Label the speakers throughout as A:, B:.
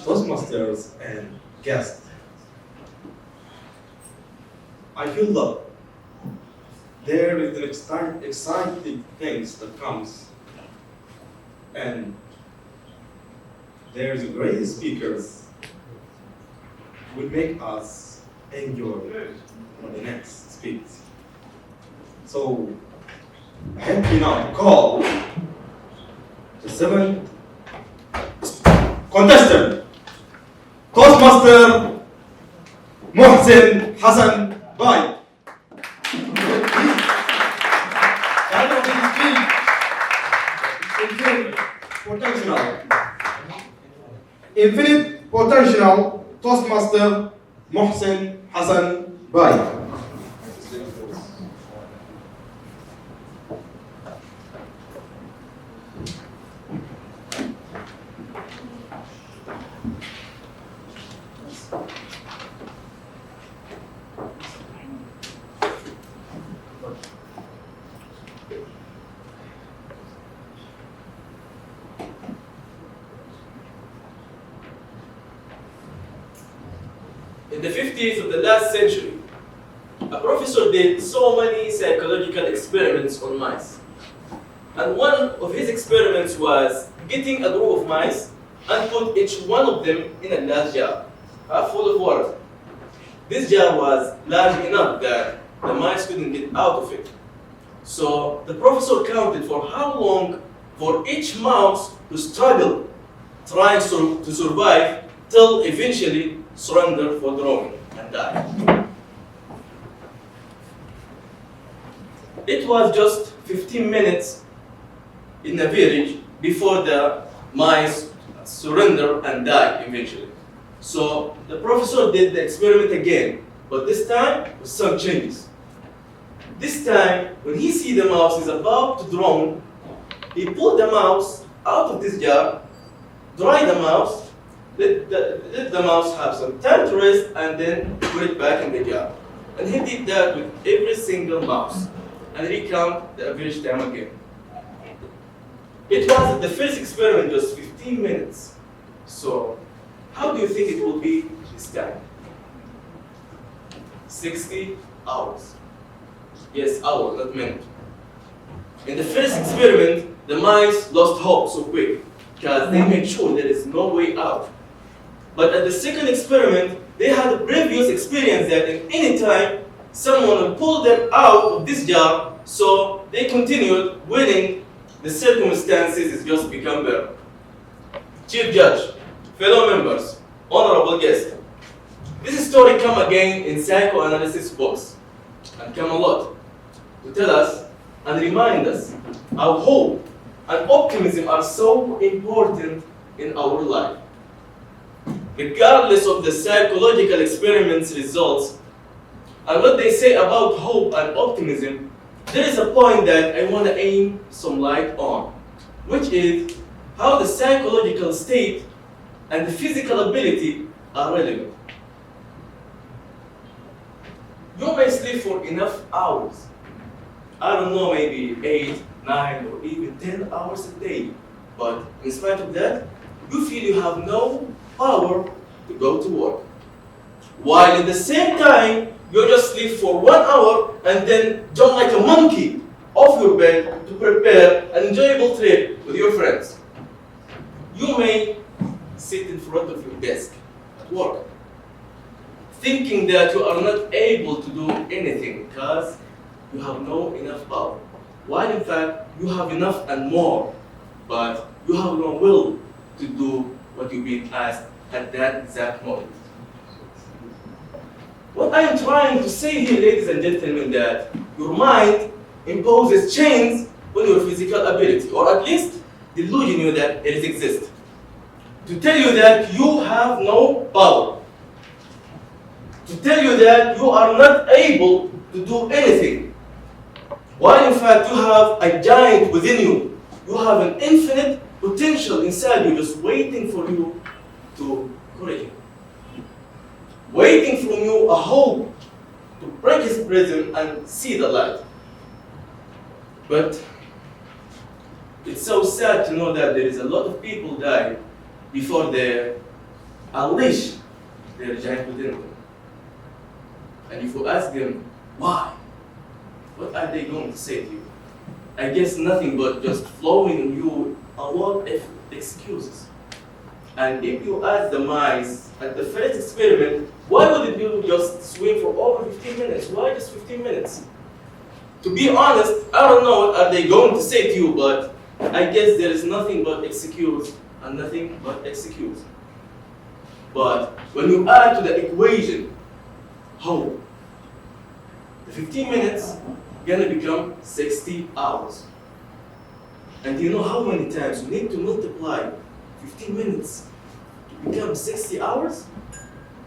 A: Toastmasters and guests, I feel that there is an exciting things that comes, and there's great speakers will make us enjoy the next speech. So help me now to call the seventh contestant, Toastmaster Mohsen Hassan. Bye. Infinite Potential Toastmaster Mohsen Hassan. Bye.
B: In the 50s of the last century, a professor did so many psychological experiments on mice. And one of his experiments was getting a group of mice and put each one of them in a large jar, half full of water. This jar was large enough that the mice couldn't get out of it. So the professor counted for how long for each mouse to struggle, trying to survive, till eventually surrender for drowning and die. It was just 15 minutes in a village before the mice surrender and die eventually. So the professor did the experiment again, but this time with some changes. This time, when he see the mouse is about to drown, he pulled the mouse out of this jar, dry the mouse, let the mouse have some time to rest, and then put it back in the jar. And he did that with every single mouse, and recount the average time again. It was the first experiment, just 15 minutes. So, how do you think it will be this time? 60 hours. Yes, hours, not minutes. In the first experiment, the mice lost hope so quick because they made sure there is no way out. But at the second experiment, they had a previous experience that at any time, someone will pull them out of this jar, so they continued winning. The circumstances has just become better. Chief Judge, fellow members, honorable guests, this story come again in psychoanalysis books, and come a lot, to tell us and remind us how hope and optimism are so important in our life. Regardless of the psychological experiments results and what they say about hope and optimism, there is a point that I want to aim some light on, which is how the psychological state and the physical ability are relevant. You may sleep for enough hours. I don't know, maybe 8, 9, or even 10 hours a day. But in spite of that, you feel you have no power to go to work. While at the same time, you just sleep for 1 hour and then jump like a monkey off your bed to prepare an enjoyable trip with your friends. You may sit in front of your desk at work, thinking that you are not able to do anything because you have no enough power. While in fact, you have enough and more, but you have no will to do what you've been asked at that exact moment. What I am trying to say here, ladies and gentlemen, that your mind imposes chains on your physical ability, or at least delusion you that it exists, to tell you that you have no power, to tell you that you are not able to do anything, while in fact you have a giant within you. You have an infinite potential inside you just waiting for you to courage it. Waiting from you a hope to break his prison and see the light. But it's so sad to know that there is a lot of people die before their unleash their giant within them. And if you ask them why, what are they going to say to you? I guess nothing but just flowing in you a lot of excuses. And if you ask the mice at the first experiment, why would you just swim for over 15 minutes? Why just 15 minutes? To be honest, I don't know what are they going to say to you, but I guess there is nothing but excuse and nothing but excuse. But when you add to the equation hope, the 15 minutes gonna become 60 hours. And do you know how many times you need to multiply 15 minutes to become 60 hours?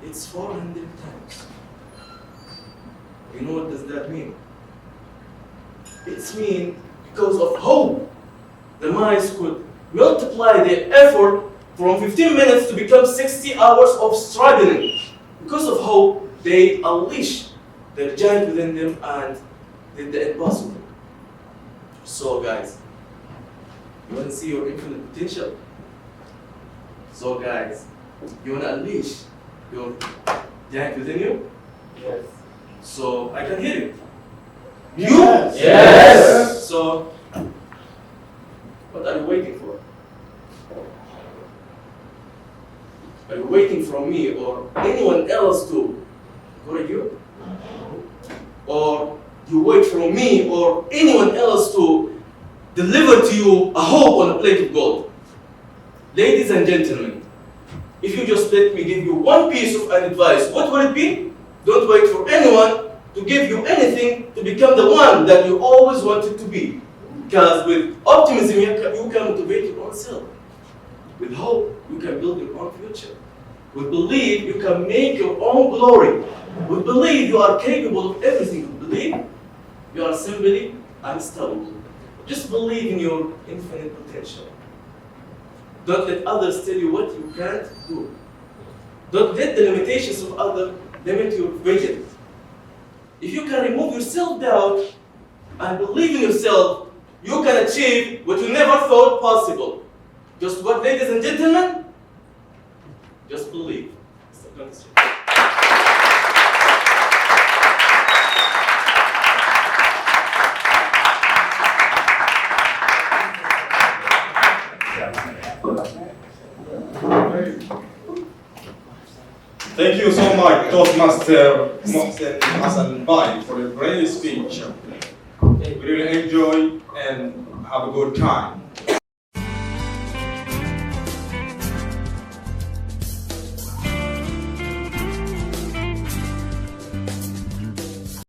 B: It's 400 times. You know what does that mean? It's mean because of hope, the mice could multiply their effort from 15 minutes to become 60 hours of struggling. Because of hope, they unleash the giant within them and did the impossible. So guys, you want to see your infinite potential? So guys, you want to unleash your giant within you?
C: Yes.
B: So I can hear you.
C: Yes.
B: Yes. So what are you waiting for? Are you waiting from me or anyone else to encourage you? Or you wait for me or anyone else to deliver to you a hope on a plate of gold? Ladies and gentlemen, if you just let me give you one piece of advice, what would it be? Don't wait for anyone to give you anything to become the one that you always wanted to be. Because with optimism, you can motivate your own self. With hope, you can build your own future. With belief, you can make your own glory. With belief, you are capable of everything. With belief, you are simply unstoppable. Just believe in your infinite potential. Don't let others tell you what you can't do. Don't let the limitations of others limit your vision. If you can remove your self-doubt and believe in yourself, you can achieve what you never thought possible. Just what, ladies and gentlemen? Just believe.
A: Thank you so much, Toastmaster Mohsen Hassan for your great speech. We really enjoy and have a good time.